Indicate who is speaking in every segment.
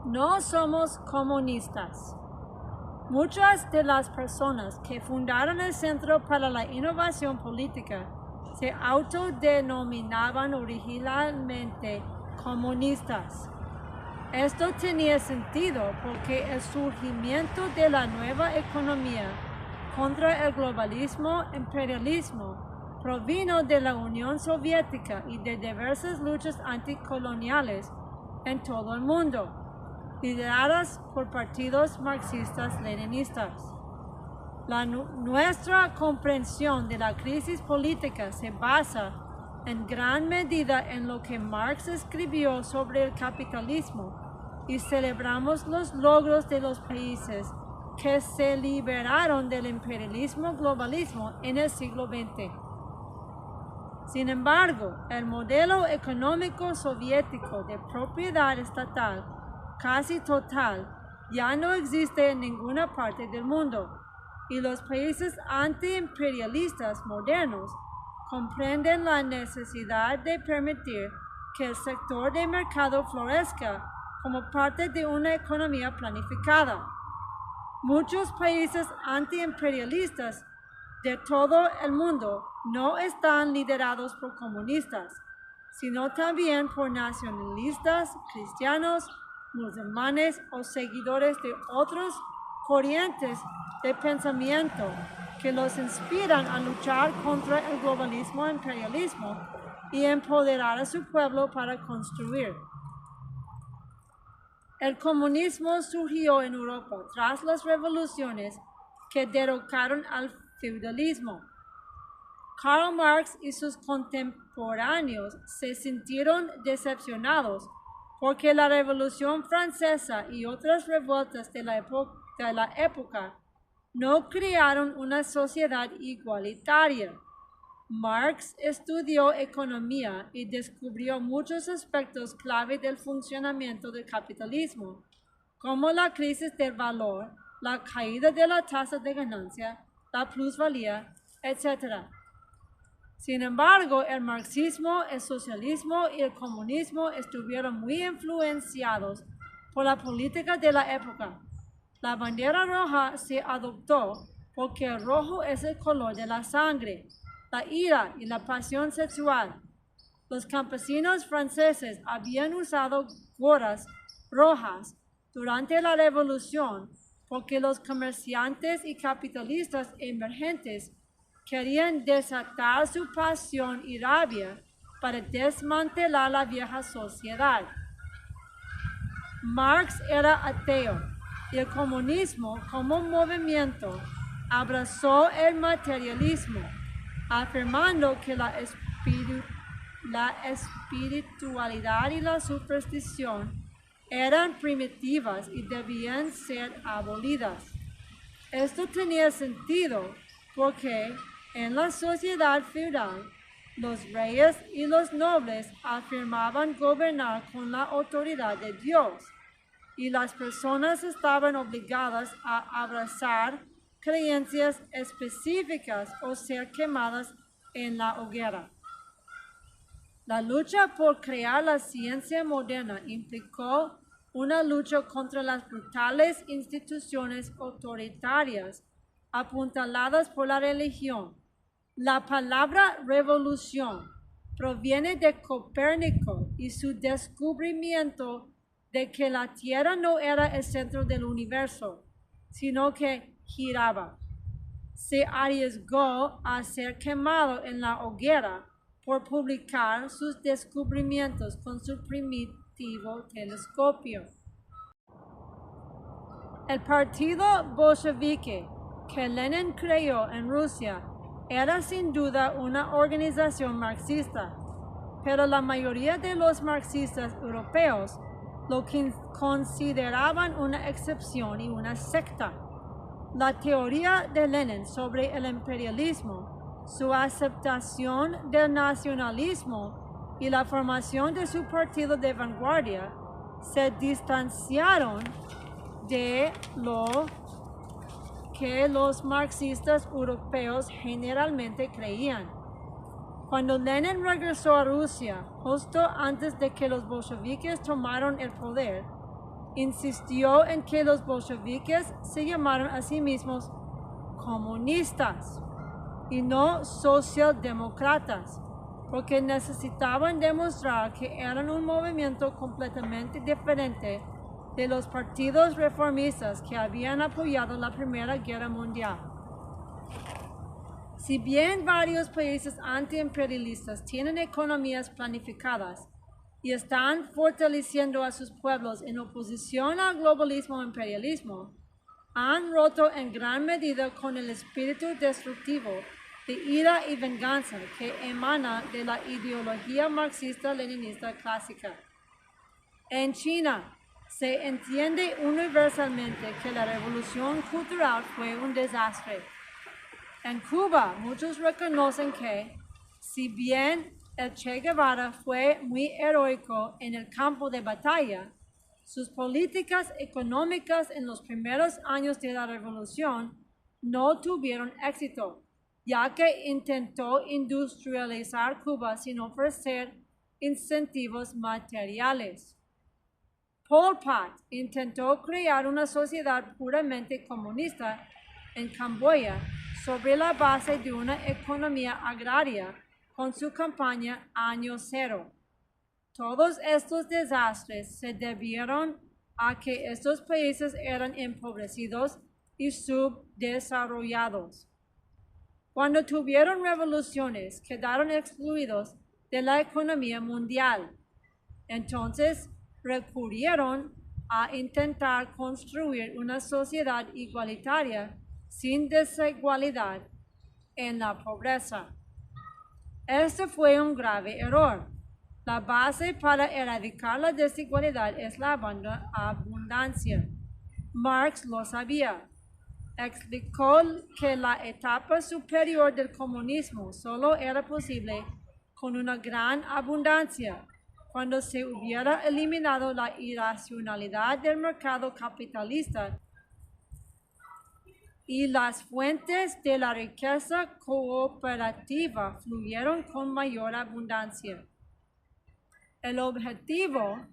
Speaker 1: No somos comunistas. Muchas de las personas que fundaron el Centro para la Innovación Política se autodenominaban originalmente comunistas. Esto tenía sentido porque el surgimiento de la nueva economía contra el globalismo imperialismo provino de la Unión Soviética y de diversas luchas anticoloniales en todo el mundo, lideradas por partidos marxistas-leninistas. Nuestra comprensión de la crisis política se basa en gran medida en lo que Marx escribió sobre el capitalismo y celebramos los logros de los países que se liberaron del imperialismo-globalismo en el siglo XX. Sin embargo, el modelo económico soviético de propiedad estatal casi total ya no existe en ninguna parte del mundo, y los países antiimperialistas modernos comprenden la necesidad de permitir que el sector de mercado florezca como parte de una economía planificada. Muchos países antiimperialistas de todo el mundo no están liderados por comunistas, sino también por nacionalistas, cristianos, musulmanes o seguidores de otras corrientes de pensamiento que los inspiran a luchar contra el globalismo e imperialismo y empoderar a su pueblo para construir. El comunismo surgió en Europa tras las revoluciones que derrocaron al feudalismo. Karl Marx y sus contemporáneos se sintieron decepcionados porque la Revolución Francesa y otras revueltas de la época no crearon una sociedad igualitaria. Marx estudió economía y descubrió muchos aspectos clave del funcionamiento del capitalismo, como la crisis del valor, la caída de la tasa de ganancia, la plusvalía, etc. Sin embargo, el marxismo, el socialismo y el comunismo estuvieron muy influenciados por la política de la época. La bandera roja se adoptó porque el rojo es el color de la sangre, la ira y la pasión sexual. Los campesinos franceses habían usado gorras rojas durante la revolución porque los comerciantes y capitalistas emergentes querían desatar su pasión y rabia para desmantelar la vieja sociedad. Marx era ateo y el comunismo como movimiento abrazó el materialismo, afirmando que la espiritualidad y la superstición eran primitivas y debían ser abolidas. Esto tenía sentido porque en la sociedad feudal, los reyes y los nobles afirmaban gobernar con la autoridad de Dios, y las personas estaban obligadas a abrazar creencias específicas o ser quemadas en la hoguera. La lucha por crear la ciencia moderna implicó una lucha contra las brutales instituciones autoritarias apuntaladas por la religión. La palabra revolución proviene de Copérnico y su descubrimiento de que la Tierra no era el centro del universo, sino que giraba. Se arriesgó a ser quemado en la hoguera por publicar sus descubrimientos con su primitivo telescopio. El partido bolchevique que Lenin creó en Rusia era sin duda una organización marxista, pero la mayoría de los marxistas europeos lo consideraban una excepción y una secta. La teoría de Lenin sobre el imperialismo, su aceptación del nacionalismo y la formación de su partido de vanguardia se distanciaron de lo que los marxistas europeos generalmente creían. Cuando Lenin regresó a Rusia, justo antes de que los bolcheviques tomaron el poder, insistió en que los bolcheviques se llamaran a sí mismos comunistas y no socialdemócratas, porque necesitaban demostrar que eran un movimiento completamente diferente de los partidos reformistas que habían apoyado la Primera Guerra Mundial. Si bien varios países antiimperialistas tienen economías planificadas y están fortaleciendo a sus pueblos en oposición al globalismo e imperialismo, han roto en gran medida con el espíritu destructivo de ira y venganza que emana de la ideología marxista-leninista clásica. En China, se entiende universalmente que la revolución cultural fue un desastre. En Cuba, muchos reconocen que, si bien el Che Guevara fue muy heroico en el campo de batalla, sus políticas económicas en los primeros años de la revolución no tuvieron éxito, ya que intentó industrializar Cuba sin ofrecer incentivos materiales. Pol Pot intentó crear una sociedad puramente comunista en Camboya sobre la base de una economía agraria con su campaña Año Cero. Todos estos desastres se debieron a que estos países eran empobrecidos y subdesarrollados. Cuando tuvieron revoluciones, quedaron excluidos de la economía mundial. Entonces, recurrieron a intentar construir una sociedad igualitaria sin desigualdad en la pobreza. Este fue un grave error. La base para erradicar la desigualdad es la abundancia. Marx lo sabía. Explicó que la etapa superior del comunismo solo era posible con una gran abundancia, cuando se hubiera eliminado la irracionalidad del mercado capitalista y las fuentes de la riqueza cooperativa fluyeron con mayor abundancia. El objetivo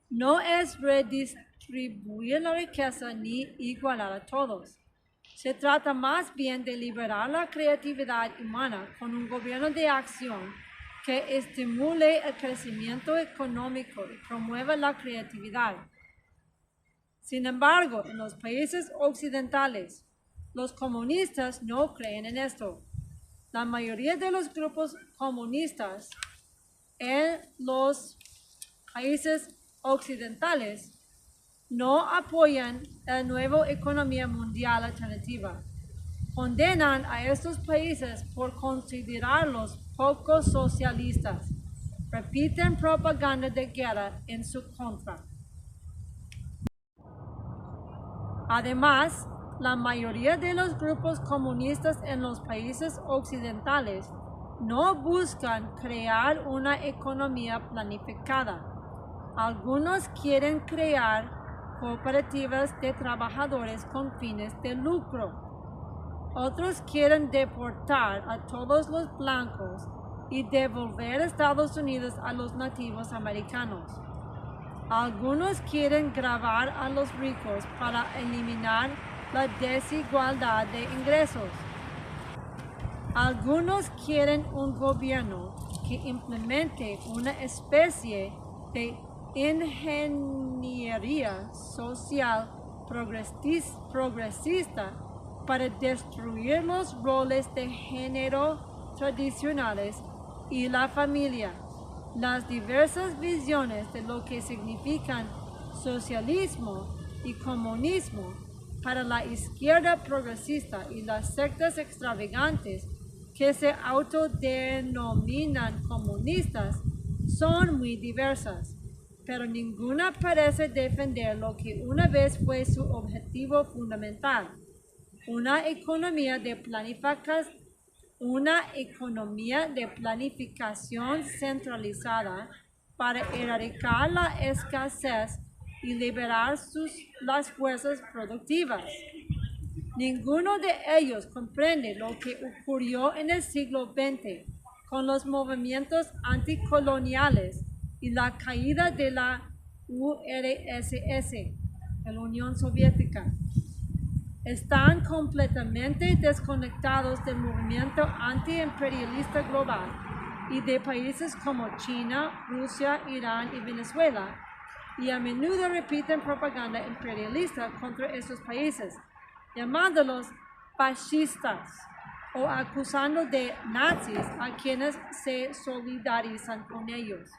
Speaker 1: no es redistribuir la riqueza ni igualar a todos. Se trata más bien de liberar la creatividad humana con un gobierno de acción que estimule el crecimiento económico y promueva la creatividad. Sin embargo, en los países occidentales, los comunistas no creen en esto. La mayoría de los grupos comunistas en los países occidentales no apoyan la nueva economía mundial alternativa. Condenan a estos países por considerarlos poco socialistas. Repiten propaganda de guerra en su contra. Además, la mayoría de los grupos comunistas en los países occidentales no buscan crear una economía planificada. Algunos quieren crear cooperativas de trabajadores con fines de lucro. Otros quieren deportar a todos los blancos y devolver a Estados Unidos a los nativos americanos. Algunos quieren gravar a los ricos para eliminar la desigualdad de ingresos. Algunos quieren un gobierno que implemente una especie de ingeniería social progresista para destruir los roles de género tradicionales y la familia. Las diversas visiones de lo que significan socialismo y comunismo para la izquierda progresista y las sectas extravagantes que se autodenominan comunistas son muy diversas, pero ninguna parece defender lo que una vez fue su objetivo fundamental: una economía de planificación centralizada para erradicar la escasez y liberar las fuerzas productivas. Ninguno de ellos comprende lo que ocurrió en el siglo XX con los movimientos anticoloniales y la caída de la URSS, la Unión Soviética. Están completamente desconectados del movimiento antiimperialista global y de países como China, Rusia, Irán y Venezuela, y a menudo repiten propaganda imperialista contra estos países, llamándolos fascistas o acusando de nazis a quienes se solidarizan con ellos.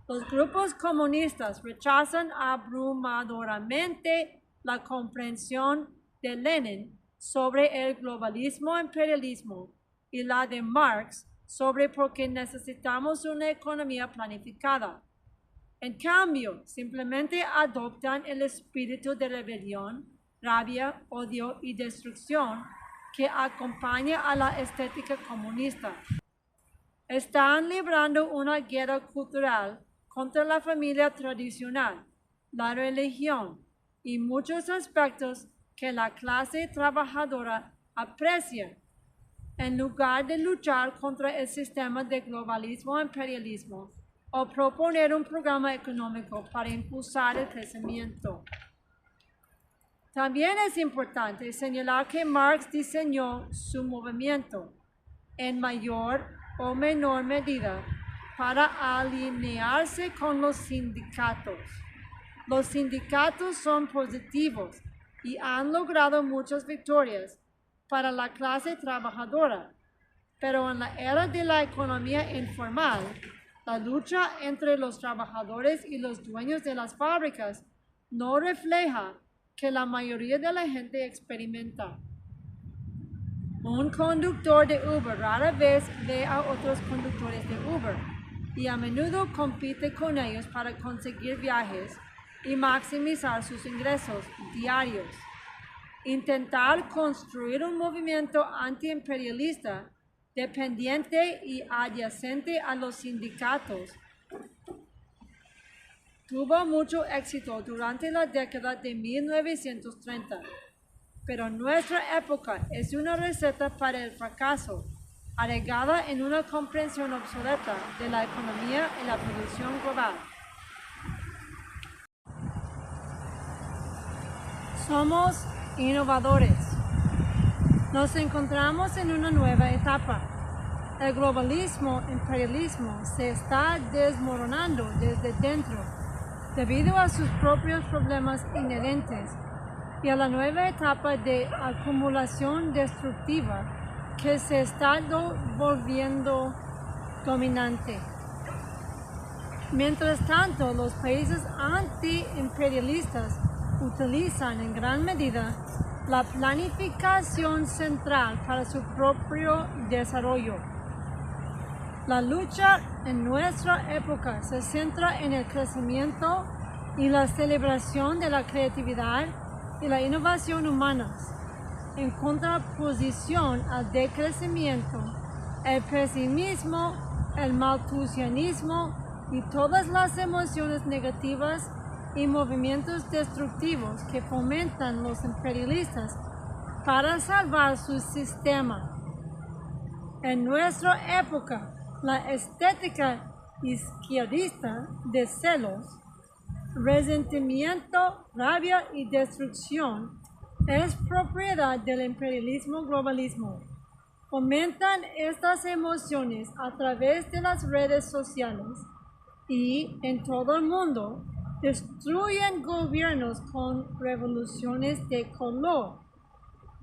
Speaker 1: Los grupos comunistas rechazan abrumadoramente la comprensión de Lenin sobre el globalismo imperialismo y la de Marx sobre por qué necesitamos una economía planificada. En cambio, simplemente adoptan el espíritu de rebelión, rabia, odio y destrucción que acompaña a la estética comunista. Están librando una guerra cultural contra la familia tradicional, la religión y muchos aspectos que la clase trabajadora aprecia, en lugar de luchar contra el sistema de globalismo e imperialismo o proponer un programa económico para impulsar el crecimiento. También es importante señalar que Marx diseñó su movimiento en mayor o menor medida para alinearse con los sindicatos. Los sindicatos son positivos y han logrado muchas victorias para la clase trabajadora, pero en la era de la economía informal, la lucha entre los trabajadores y los dueños de las fábricas no refleja que la mayoría de la gente experimenta. Un conductor de Uber rara vez ve a otros conductores de Uber y a menudo compite con ellos para conseguir viajes y maximizar sus ingresos diarios. Intentar construir un movimiento antiimperialista dependiente y adyacente a los sindicatos tuvo mucho éxito durante la década de 1930, pero nuestra época es una receta para el fracaso, arraigada en una comprensión obsoleta de la economía y la producción global. Somos innovadores. Nos encontramos en una nueva etapa. El globalismo, imperialismo se está desmoronando desde dentro debido a sus propios problemas inherentes y a la nueva etapa de acumulación destructiva que se está volviendo dominante. Mientras tanto, los países antiimperialistas utilizan en gran medida la planificación central para su propio desarrollo. La lucha en nuestra época se centra en el crecimiento y la celebración de la creatividad y la innovación humanas, en contraposición al decrecimiento, el pesimismo, el maltusianismo y todas las emociones negativas y movimientos destructivos que fomentan los imperialistas para salvar su sistema. En nuestra época, la estética izquierdista de celos, resentimiento, rabia y destrucción es propiedad del imperialismo-globalismo. Fomentan estas emociones a través de las redes sociales y en todo el mundo destruyen gobiernos con revoluciones de color.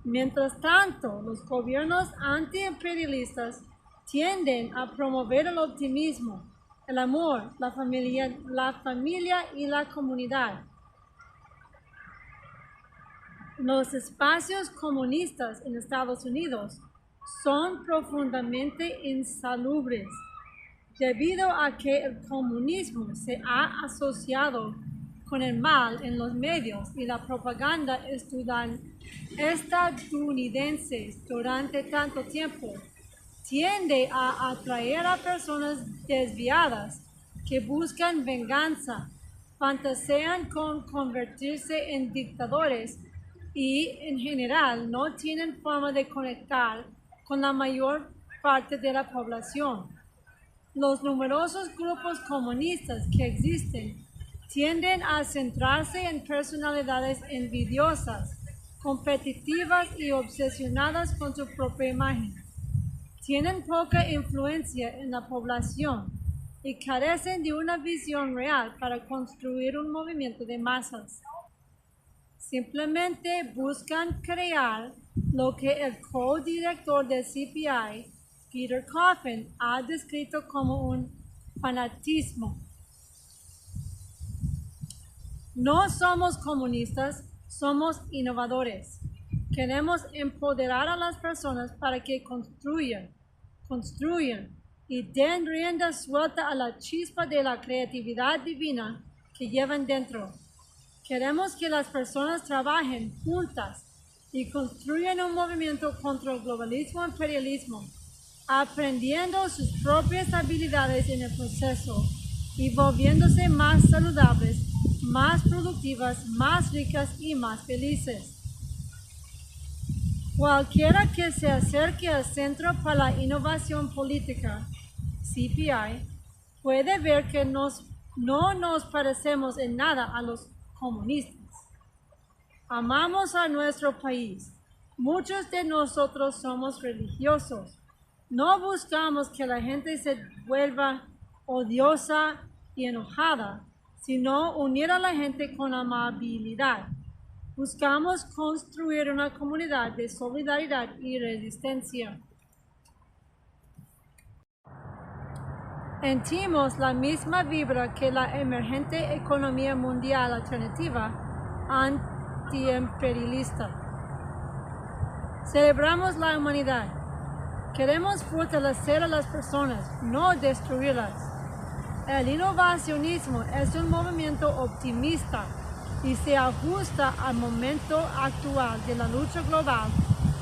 Speaker 1: Mientras tanto, los gobiernos antiimperialistas tienden a promover el optimismo, el amor, la familia y la comunidad. Los espacios comunistas en Estados Unidos son profundamente insalubres, debido a que el comunismo se ha asociado con el mal en los medios y la propaganda estadounidense durante tanto tiempo, tiende a atraer a personas desviadas que buscan venganza, fantasean con convertirse en dictadores y, en general, no tienen forma de conectar con la mayor parte de la población. Los numerosos grupos comunistas que existen tienden a centrarse en personalidades envidiosas, competitivas y obsesionadas con su propia imagen. Tienen poca influencia en la población y carecen de una visión real para construir un movimiento de masas. Simplemente buscan crear lo que el co-director del CPI, Peter Coffin, ha descrito como un fanatismo. No somos comunistas, somos innovadores. Queremos empoderar a las personas para que construyan y den rienda suelta a la chispa de la creatividad divina que llevan dentro. Queremos que las personas trabajen juntas y construyan un movimiento contra el globalismo e imperialismo, aprendiendo sus propias habilidades en el proceso y volviéndose más saludables, más productivas, más ricas y más felices. Cualquiera que se acerque al Centro para la Innovación Política, CPI, puede ver que no nos parecemos en nada a los comunistas. Amamos a nuestro país. Muchos de nosotros somos religiosos. No buscamos que la gente se vuelva odiosa y enojada, sino unir a la gente con amabilidad. Buscamos construir una comunidad de solidaridad y resistencia. Sentimos la misma vibra que la emergente economía mundial alternativa antiimperialista. Celebramos la humanidad. Queremos fortalecer a las personas, no destruirlas. El innovacionismo es un movimiento optimista y se ajusta al momento actual de la lucha global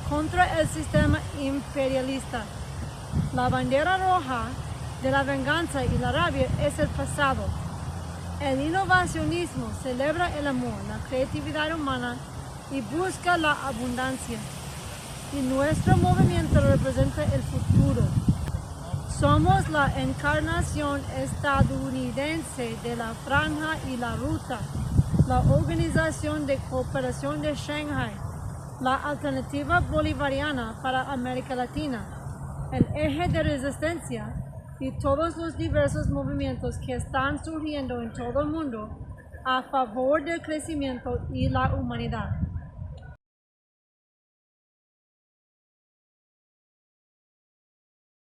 Speaker 1: contra el sistema imperialista. La bandera roja de la venganza y la rabia es el pasado. El innovacionismo celebra el amor, la creatividad humana y busca la abundancia. Y nuestro movimiento representa el futuro. Somos la encarnación estadounidense de la Franja y la Ruta, la Organización de Cooperación de Shanghai, la Alternativa Bolivariana para América Latina, el Eje de Resistencia y todos los diversos movimientos que están surgiendo en todo el mundo a favor del crecimiento y la humanidad.